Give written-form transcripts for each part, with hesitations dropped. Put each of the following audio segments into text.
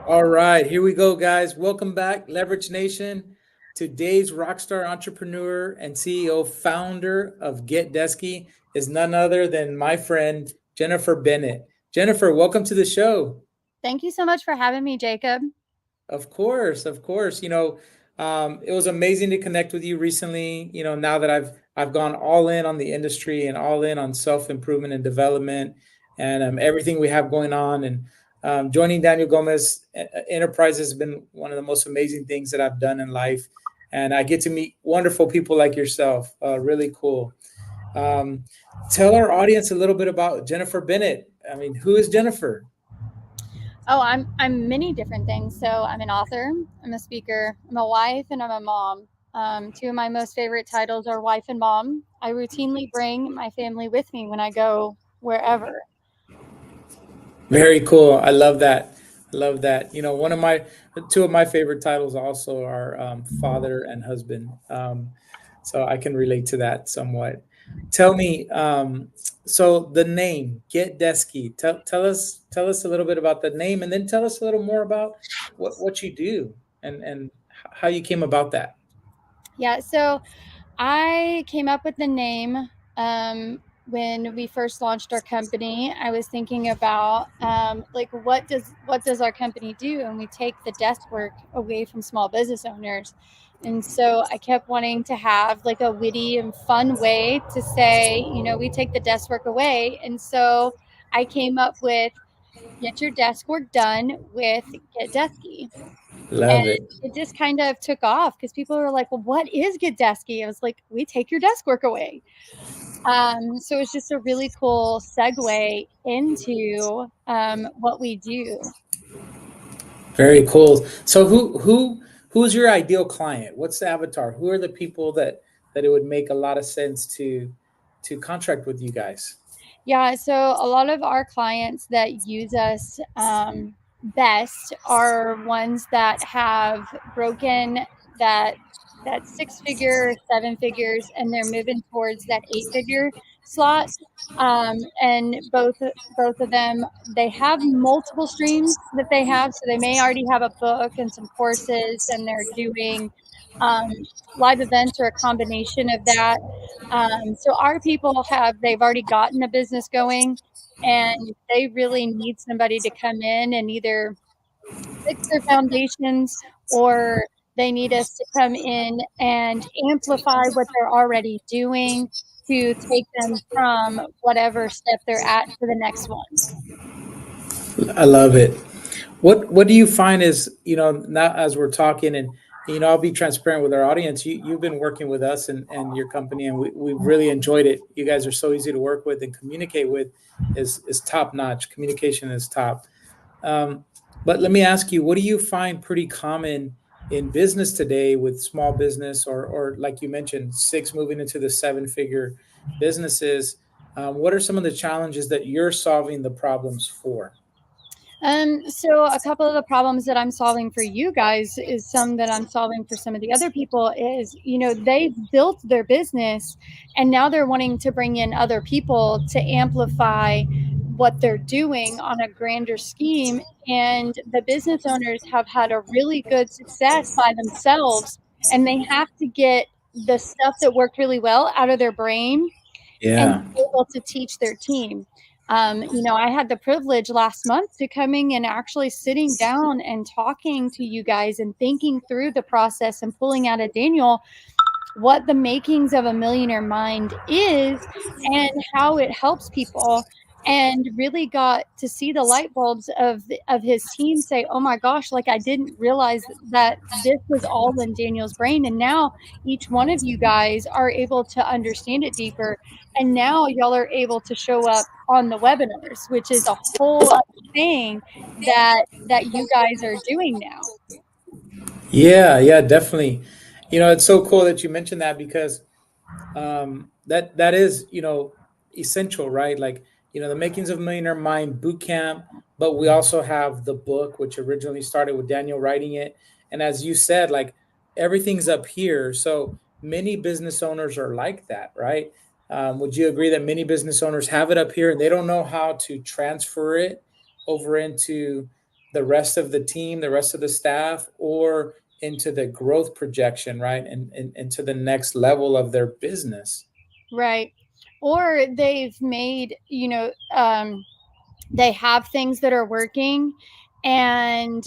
All right, here we go, guys. Welcome back, Leverage Nation. Today's rockstar entrepreneur and CEO, founder of DESKY is none other than my friend Jennifer Bennett. Jennifer, welcome to the show. Thank you so much for having me, Jacob. Of course, of course. It was amazing to connect with you recently. Now that I've gone all in on the industry and all in on self improvement and development, and everything we have going on, and joining Daniel Gomez Enterprise has been one of the most amazing things that I've done in life, and I get to meet wonderful people like yourself. Really cool. Um, Tell our audience a little bit about Jennifer Bennett. I mean, who is Jennifer? Oh, I'm many different things. So I'm an author, I'm a speaker, I'm a wife, and I'm a mom. Two of my most favorite titles are wife and mom. I routinely bring my family with me when I go wherever. Very cool. I love that. I love that. One of my two of my favorite titles also are father and husband. So I can relate to that somewhat. Tell me, so the name Get Desky. Tell us a little bit about the name, and then tell us a little more about what you do and how you came about that. Yeah, so I came up with the name when we first launched our company. I was thinking about like what does our company do, and we take the desk work away from small business owners. And so I kept wanting to have like a witty and fun way to say, we take the desk work away. And so I came up with get your desk work done with Get Desky. And Love it. it just kind of took off because people were like, well, what is Get Desky? I was like, we take your desk work away. So it's just a really cool segue into what we do. Very cool. So who's your ideal client? What's the avatar? Who are the people that it would make a lot of sense to contract with you guys? Yeah, so a lot of our clients that use us best are ones that have broken that that six figure, seven figures, and they're moving towards that eight figure slot. And both of them, they have multiple streams that they have. So they may already have a book and some courses, and they're doing um, live events or a combination of that. So our people they've already gotten a business going, and they really need somebody to come in and either fix their foundations, or they need us to come in and amplify what they're already doing to take them from whatever step they're at to the next one. I love it. What do you find is, now as we're talking, and I'll be transparent with our audience. You've been working with us and your company, and we've really enjoyed it. You guys are so easy to work with and communicate with, is top notch. Communication is top. Um, but let me ask you, what do you find pretty common in business today with small business, or like you mentioned, six moving into the seven figure businesses? What are some of the challenges that you're solving the problems for? So a couple of the problems that I'm solving for you guys is some that I'm solving for some of the other people is, they've built their business and now they're wanting to bring in other people to amplify what they're doing on a grander scheme. And the business owners have had a really good success by themselves, and they have to get the stuff that worked really well out of their brain and Yeah. able to teach their team. I had the privilege last month to coming and actually sitting down and talking to you guys and thinking through the process and pulling out of Daniel what the makings of a millionaire mind is and how it helps people, and really got to see the light bulbs of his team say, oh my gosh, like I didn't realize that this was all in Daniel's brain. And now each one of you guys are able to understand it deeper, and now y'all are able to show up on the webinars, which is a whole other thing that you guys are doing now. Yeah, yeah, definitely. It's so cool that you mentioned that because that is essential, right? Like, the makings of Millionaire Mind boot camp, but we also have the book, which originally started with Daniel writing it, and as you said, like everything's up here. So many business owners are like that, right? Would you agree that many business owners have it up here and they don't know how to transfer it over into the rest of the team, the rest of the staff, or into the growth projection, right? And into the next level of their business. Right. Or they've made, they have things that are working, and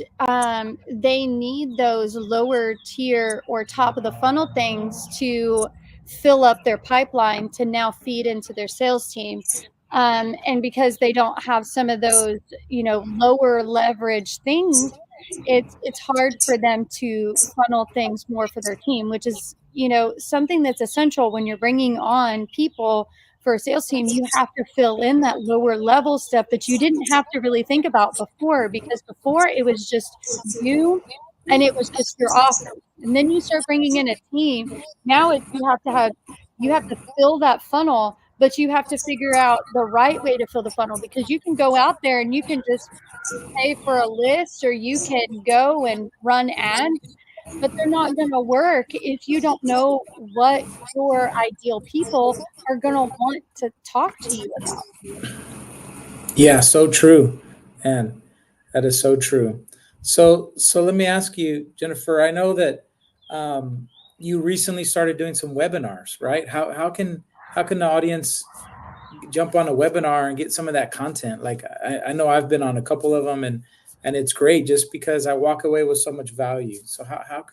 they need those lower tier or top of the funnel things to fill up their pipeline to now feed into their sales team. And because they don't have some of those, lower leverage things, it's hard for them to funnel things more for their team, which is, something that's essential when you're bringing on people for a sales team. You have to fill in that lower level stuff that you didn't have to really think about before, because before it was just you and it was just your offer. And then you start bringing in a team. Now you have to fill that funnel, but you have to figure out the right way to fill the funnel, because you can go out there and you can just pay for a list, or you can go and run ads, but they're not going to work if you don't know what your ideal people are going to want to talk to you about. Yeah, so true. And that is so true. So let me ask you, Jennifer, I know that you recently started doing some webinars, right? How can the audience jump on a webinar and get some of that content? Like I know I've been on a couple of them, and it's great just because I walk away with so much value. So how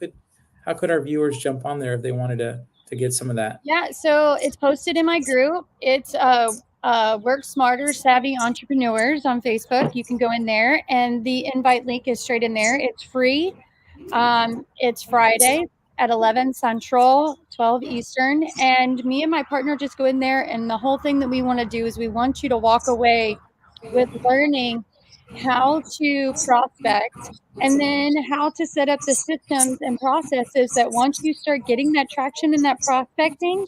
could our viewers jump on there if they wanted to get some of that? Yeah, so it's posted in my group. It's Work Smarter Savvy Entrepreneurs on Facebook. You can go in there, and the invite link is straight in there. It's free. It's Friday at 11 Central, 12 Eastern, and me and my partner just go in there, and the whole thing that we want to do is we want you to walk away with learning how to prospect, and then how to set up the systems and processes that once you start getting that traction in that prospecting,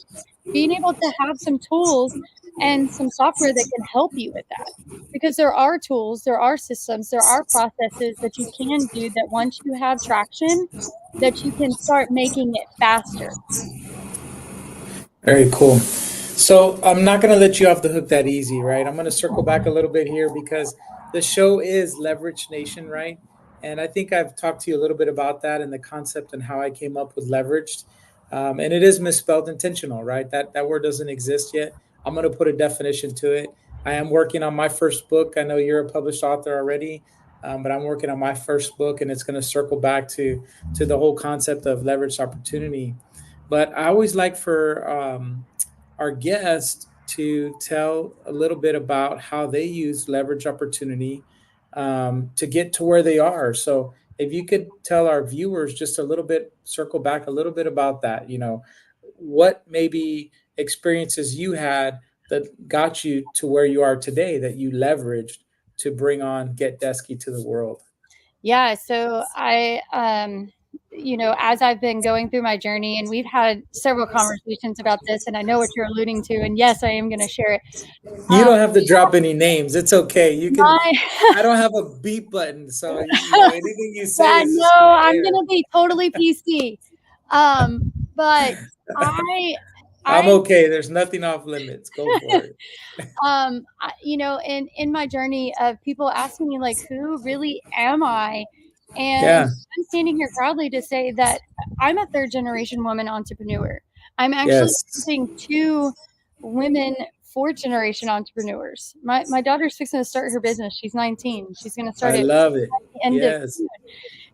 being able to have some tools and some software that can help you with that. Because there are tools, there are systems, there are processes that you can do that once you have traction, that you can start making it faster. Very cool. So I'm not going to let you off the hook that easy, right? I'm going to circle back a little bit here because the show is Leverage Nation, right? And I think I've talked to you a little bit about that and the concept and how I came up with leveraged. And it is misspelled intentional, right? That word doesn't exist yet. I'm going to put a definition to it. I am working on my first book. I know you're a published author already, but I'm working on my first book, and it's going to circle back to the whole concept of leveraged opportunity. But I always like for our guests to tell a little bit about how they use leverage opportunity to get to where they are. So if you could tell our viewers just a little bit, circle back a little bit about that, what maybe experiences you had that got you to where you are today that you leveraged to bring on Get DESKY to the world. Yeah, so I, as I've been going through my journey, and we've had several conversations about this, and I know what you're alluding to, and yes, I am going to share it. You don't have to drop any names. It's okay. You can. I don't have a beep button, so anything you say. Yeah, no, I'm going to be totally PC. But I'm okay. There's nothing off limits. Go for it. In my journey of people asking me, like, who really am I? And Yeah. I'm standing here proudly to say that I'm a third generation woman entrepreneur. I'm actually using two women fourth generation entrepreneurs. My daughter's fixing to start her business. She's 19. She's going to start I love it. Yes.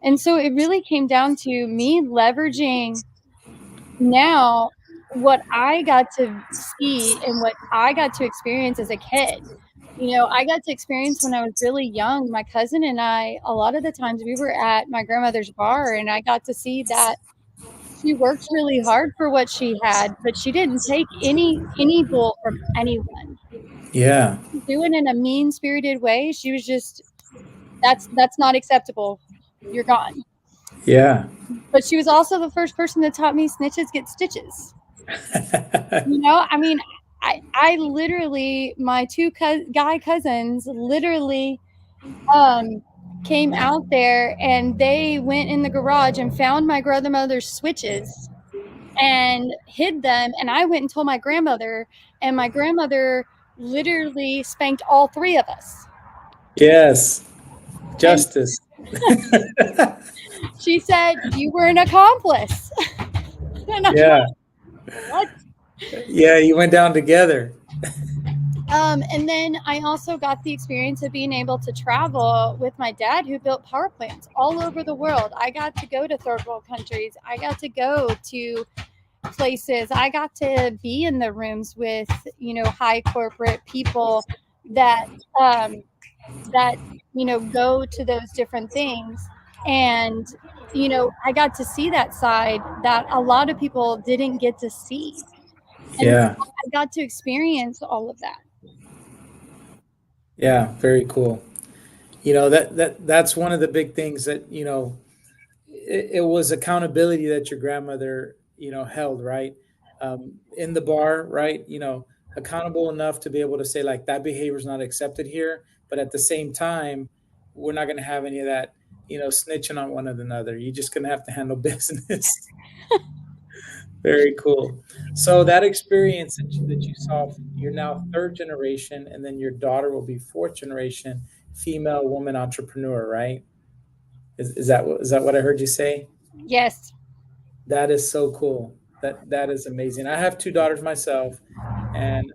And so it really came down to me leveraging now what I got to see and what I got to experience as a kid. I got to experience when I was really young. My cousin and I, a lot of the times we were at my grandmother's bar, and I got to see that she worked really hard for what she had, but she didn't take any bull from anyone. Yeah. She was doing it in a mean-spirited way. She was just, that's not acceptable. You're gone. Yeah. But she was also the first person that taught me snitches get stitches. I literally, my two guy cousins literally came out there, and they went in the garage and found my grandmother's switches and hid them. And I went and told my grandmother, and my grandmother literally spanked all three of us. Yes. Justice. She said, "You were an accomplice." And I'm Yeah. like, "What?" Yeah. You went down together. And then I also got the experience of being able to travel with my dad, who built power plants all over the world. I got to go to third world countries. I got to go to places. I got to be in the rooms with, high corporate people that, um, that, go to those different things. And, I got to see that side that a lot of people didn't get to see. And Yeah. I got to experience all of that. Yeah. Very cool. That's one of the big things that, it was accountability that your grandmother, held, right? In the bar, right? Accountable enough to be able to say, like, that behavior is not accepted here. But at the same time, we're not going to have any of that, snitching on one another. You're just going to have to handle business. Very cool. So that experience that you saw, you're now third generation, and then your daughter will be fourth generation female woman entrepreneur, right? Is that what I heard you say? Yes. That is so cool. That is amazing. I have two daughters myself, and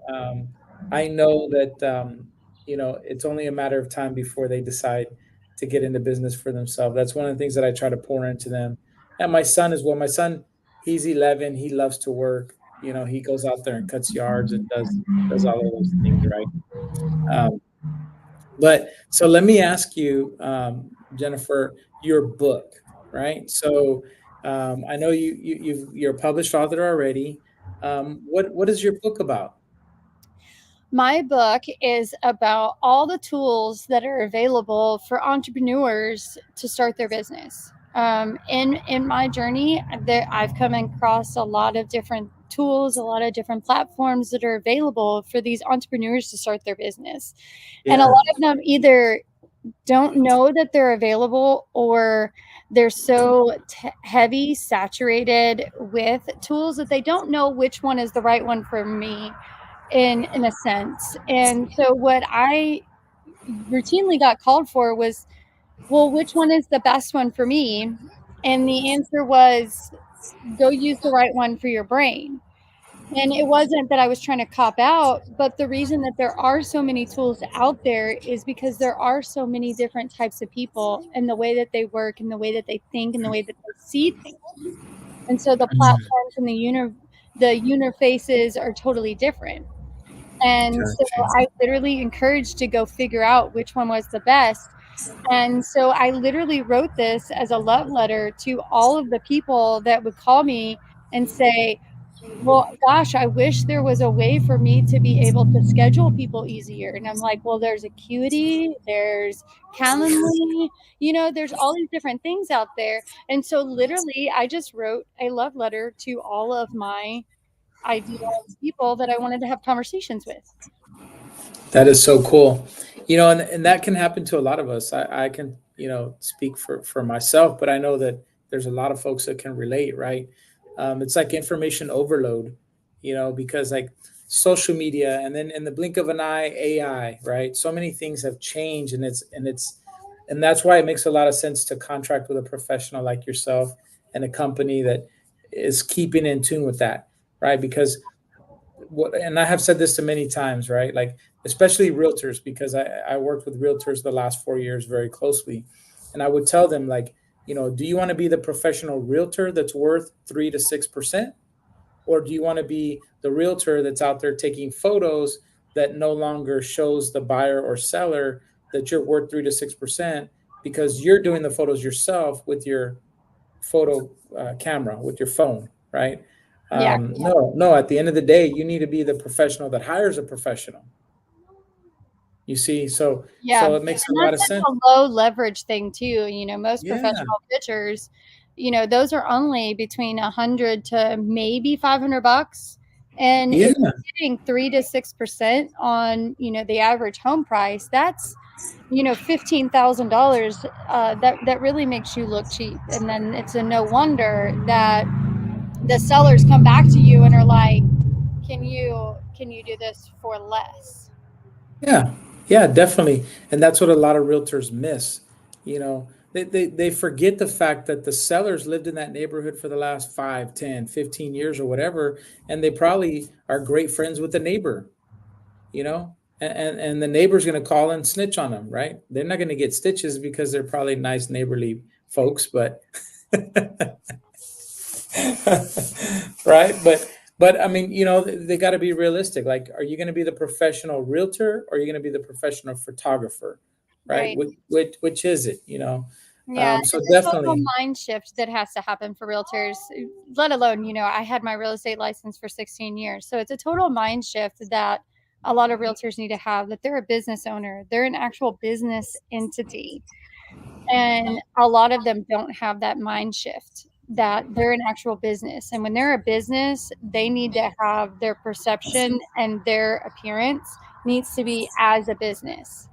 I know that it's only a matter of time before they decide to get into business for themselves. That's one of the things that I try to pour into them. And my son as well. My son, he's 11. He loves to work. He goes out there and cuts yards and does all of those things, right? Um, but so let me ask you, Jennifer, your book, right? So I know you're a published author already. What is your book about? My book is about all the tools that are available for entrepreneurs to start their business. In my journey, I've come across a lot of different tools, a lot of different platforms that are available for these entrepreneurs to start their business. And a Yeah. lot of them either don't know that they're available, or they're so heavy saturated with tools that they don't know which one is the right one for me, in a sense. And so what I routinely got called for was, well, which one is the best one for me? And the answer was, go use the right one for your brain. And it wasn't that I was trying to cop out, but the reason that there are so many tools out there is because there are so many different types of people, and the way that they work and the way that they think and the way that they see things. And so the Mm, platforms and the interfaces are totally different. And so gotcha. I literally encouraged to go figure out which one was the best. And so I literally wrote this as a love letter to all of the people that would call me and say, well, gosh, I wish there was a way for me to be able to schedule people easier. And I'm like, well, there's Acuity, there's Calendly, there's all these different things out there. And so literally, I just wrote a love letter to all of my ideal people that I wanted to have conversations with. That is so cool. And that can happen to a lot of us. I can, speak for myself, but I know that there's a lot of folks that can relate, right? It's like information overload, because like social media, and then in the blink of an eye, AI, right? So many things have changed, and that's why it makes a lot of sense to contract with a professional like yourself and a company that is keeping in tune with that, right? Because and I have said this to many times, right? Like, especially realtors, because I worked with realtors the last 4 years very closely. And I would tell them, like, do you want to be the professional realtor that's worth 3 to 6%? Or do you want to be the realtor that's out there taking photos that no longer shows the buyer or seller that you're worth 3 to 6% because you're doing the photos yourself with your photo camera, with your phone, right? Yeah. No. At the end of the day, you need to be the professional that hires a professional. You see, Yeah. so And it makes a lot that's of such sense. a low leverage thing too. Most Yeah, professional pitchers, those are only between 100 to maybe $500. And if yeah, you're getting 3 to 6% on, the average home price, that's, $15,000. That really makes you look cheap. And then it's a no wonder that the sellers come back to you and are like, can you do this for less? yeah, yeah, definitely. And that's what a lot of realtors miss. You know, they forget the fact that the sellers lived in that neighborhood for the last 5, 10, 15 years or whatever, and they probably are great friends with the neighbor, you know, and the neighbor's going to call and snitch on them, right? They're not going to get stitches because they're probably nice neighborly folks, but right, but I mean, you know, they got to be realistic. Like, are you going to be the professional realtor, or are you going to be the professional photographer, right? Right. Which is it, you know? Yeah, So it's a total definitely. mind shift that has to happen for realtors, let alone, I had my real estate license for 16 years. So it's a total mind shift that a lot of realtors need to have, that they're a business owner, they're an actual business entity. And a lot of them don't have that mind shift that they're an actual business. And when they're a business, they need to have their perception and their appearance needs to be as a business.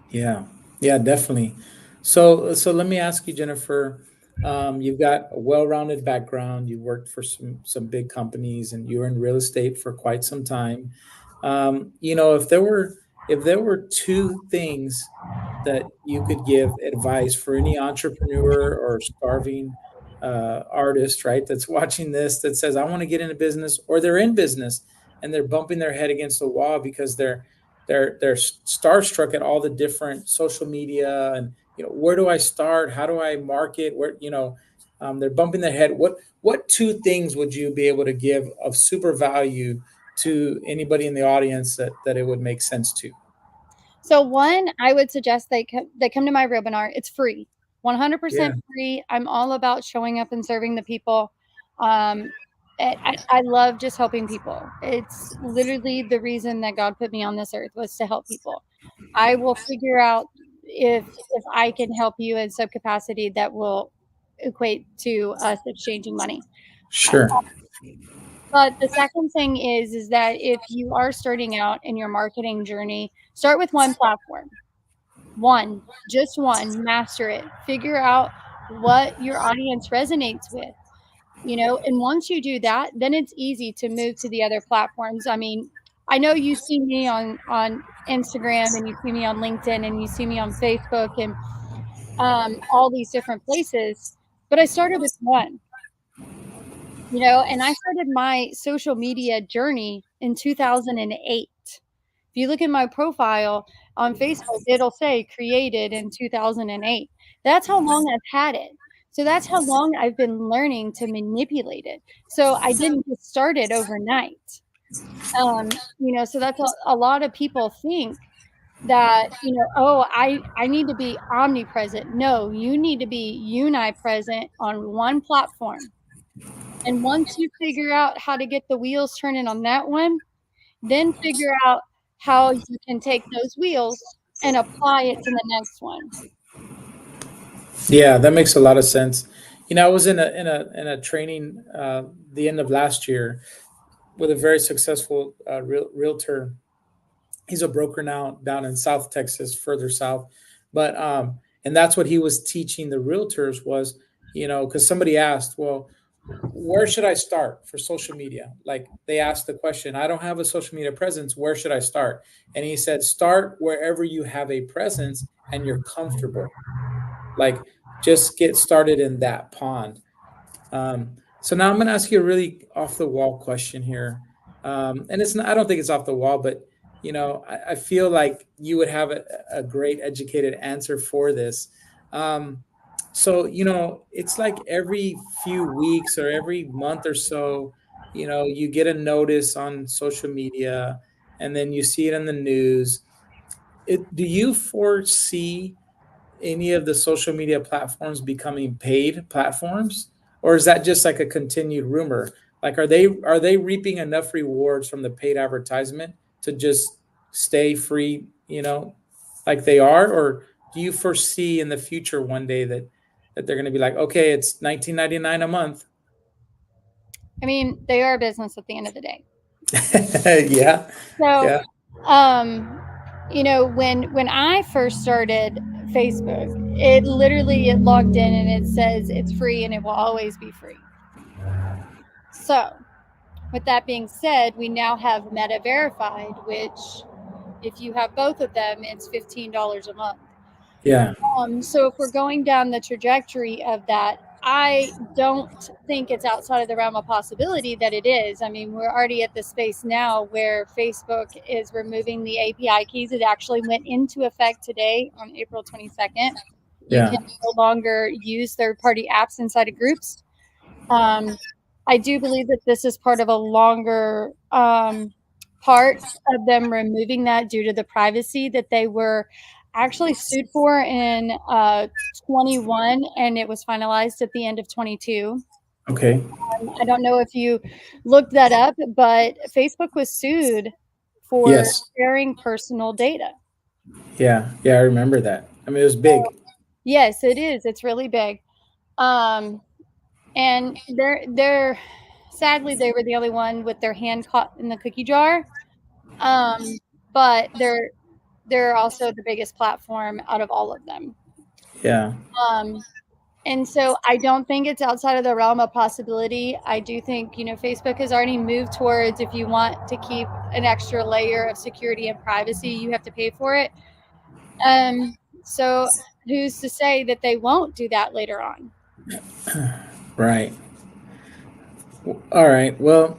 Yeah, yeah, definitely. So let me ask you, Jennifer. You've got a well-rounded background. You worked for some big companies, and you were in real estate for quite some time. You know, if there were two things that you could give advice for any entrepreneur or starving artist, right, that's watching this, that says, "I want to get into business," or they're in business and they're bumping their head against the wall because they're starstruck at all the different social media, and you know, where do I start, how do I market, where, you know, they're bumping their head. What two things would you be able to give of super value to anybody in the audience that it would make sense to? So one, I would suggest they come to my webinar. It's free, Yeah, 100% free. I'm all about showing up and serving the people. Um, I love just helping people. It's literally the reason that God put me on this earth, was to help people. I will figure out if I can help you in some capacity that will equate to us exchanging money. sure. But the second thing is that if you are starting out in your marketing journey, start with one platform. One, just one, master it. Figure out what your audience resonates with, and once you do that, then it's easy to move to the other platforms. I mean, I know you see me on Instagram, and you see me on LinkedIn, and you see me on Facebook, and all these different places, but I started with one. And I started my social media journey in 2008. If you look at my profile on Facebook, it'll say created in 2008. That's how long I've had it. So that's how long I've been learning to manipulate it. So I didn't just start it overnight. So that's a lot of people think that, oh, I need to be omnipresent. No, you need to be unipresent on one platform. And once you figure out how to get the wheels turning on that one, then figure out how you can take those wheels and apply it to the next one. Yeah, that makes a lot of sense. You know, I was in a training the end of last year with a very successful realtor. He's a broker now down in South Texas, further south. But and that's what he was teaching the realtors was, you know, because somebody asked, well, where should I start for social media? Like they asked the question, I don't have a social media presence. Where should I start? And he said, start wherever you have a presence and you're comfortable. Like just get started in that pond. So now I'm going to ask you a really off the wall question here. And it's not, I don't think it's off the wall, but you know, I feel like you would have a great educated answer for this. So, you know, it's like every few weeks or every month or so, you know, you get a notice on social media and then you see it in the news. Do you foresee any of the social media platforms becoming paid platforms, or is that just like a continued rumor? Like are they reaping enough rewards from the paid advertisement to just stay free, you know, like they are? Or do you foresee in the future one day that they're going to be like, okay, it's 19.99 a month? I mean, they are a business at the end of the day. Yeah, So, yeah, when I first started Facebook, it logged in and it says it's free and it will always be free. So, with that being said, we now have Meta Verified, which if you have both of them, it's $15 a month. Yeah. So if we're going down the trajectory of that, I don't think it's outside of the realm of possibility that it is. I mean, we're already at the space now where Facebook is removing the API keys. It actually went into effect today on April 22nd. You Yeah. can no longer use third-party apps inside of groups. I do believe that this is part of a longer part of them removing that due to the privacy that they were actually sued for in 21, and it was finalized at the end of 22. Okay. I don't know if you looked that up, but Facebook was sued for Yes. sharing personal data. Yeah. Yeah. I remember that. I mean, it was big. Yes, it is. It's really big. Um, and they're sadly they were the only one with their hand caught in the cookie jar. Um, but they're also the biggest platform out of all of them. Yeah. Um, and so I don't think it's outside of the realm of possibility. I do think, Facebook has already moved towards if you want to keep an extra layer of security and privacy, you have to pay for it. So who's to say that they won't do that later on? Right. All right. Well,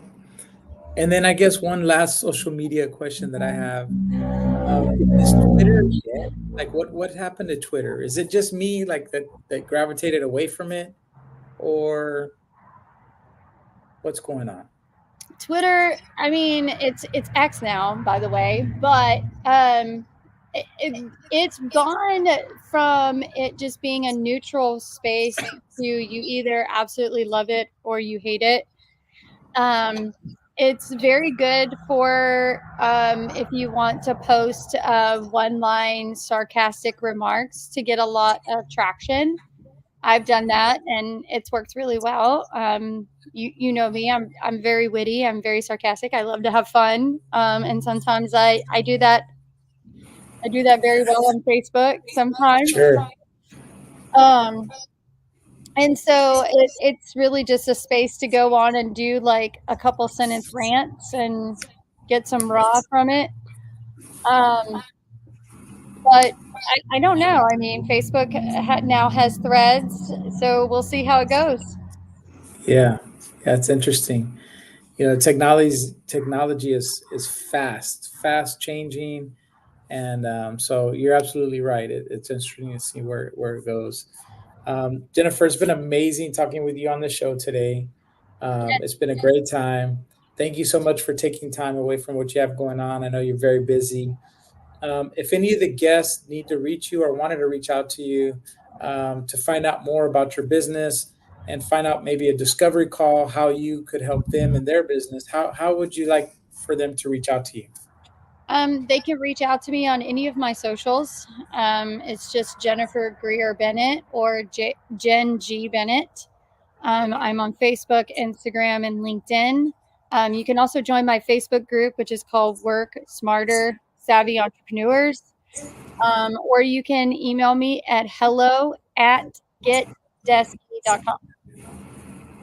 and then I guess one last social media question that I have. Is Twitter dead? Like what happened to Twitter? Is it just me like that gravitated away from it, or what's going on? Twitter, I mean, it's X now, by the way, but it's gone from it just being a neutral space to you either absolutely love it or you hate it. Um, it's very good for if you want to post one line sarcastic remarks to get a lot of traction. I've done that and it's worked really well. You know me, I'm very witty, I'm very sarcastic. I love to have fun. And sometimes I do that very well on Facebook sometimes. Sure. Um, and so it's really just a space to go on and do like a couple sentence rants and get some raw from it. Um, but I don't know. I mean, Facebook now has threads, so we'll see how it goes. Yeah. Yeah, it's interesting. Technology is fast changing, and so you're absolutely right. It's interesting to see where it goes. Jennifer, it's been amazing talking with you on the show today. It's been a great time. Thank you so much for taking time away from what you have going on. I know you're very busy. If any of the guests need to reach you or wanted to reach out to you to find out more about your business and find out maybe a discovery call, how you could help them in their business, how would you like for them to reach out to you? They can reach out to me on any of my socials. It's just Jennifer Greer Bennett or Jen G Bennett. I'm on Facebook, Instagram, and LinkedIn. You can also join my Facebook group, which is called Work Smarter Savvy Entrepreneurs. Or you can email me at hello@getdesky.com.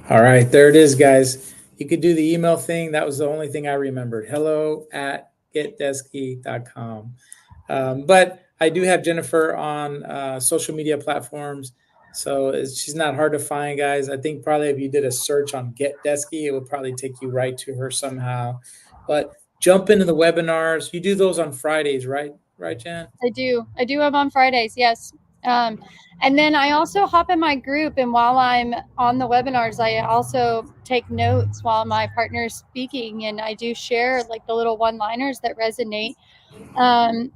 All right, there it is, guys. You could do the email thing. That was the only thing I remembered. hello@getdesky.com. But I do have Jennifer on social media platforms. So she's not hard to find, guys. I think probably if you did a search on Get Desky, it would probably take you right to her somehow. But jump into the webinars. You do those on Fridays, right? Right, Jen? I do. I do have on Fridays, yes. And then I also hop in my group, and while I'm on the webinars, I also take notes while my partner is speaking, and I do share like the little one-liners that resonate. And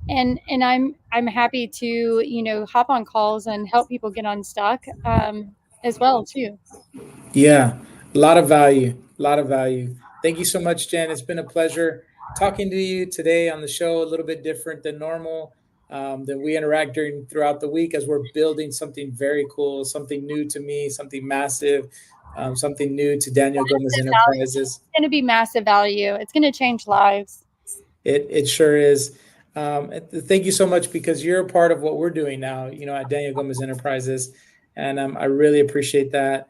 I'm happy to hop on calls and help people get unstuck as well too. Yeah, a lot of value. A lot of value. Thank you so much, Jen. It's been a pleasure talking to you today on the show. A little bit different than normal. That we interact throughout the week as we're building something very cool, something new to me, something massive, something new to Daniel Gomez Enterprises. It's going to be massive value. It's going to change lives. It sure is. Thank you so much because you're a part of what we're doing now, at Daniel Gomez Enterprises, and I really appreciate that.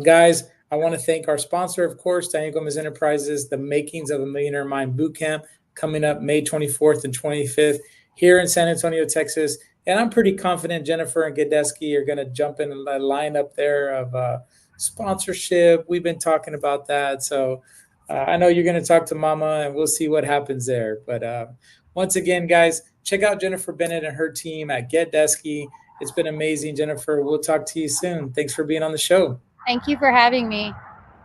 Guys, I want to thank our sponsor, of course, Daniel Gomez Enterprises, the Makings of a Millionaire Mind Bootcamp coming up May 24th and 25th here in San Antonio, Texas. And I'm pretty confident Jennifer and Gadesky are going to jump in a line up there of sponsorship. We've been talking about that. So I know you're going to talk to Mama, and we'll see what happens there. But once again, guys, check out Jennifer Bennett and her team at Get Desky. It's been amazing, Jennifer. We'll talk to you soon. Thanks for being on the show. Thank you for having me.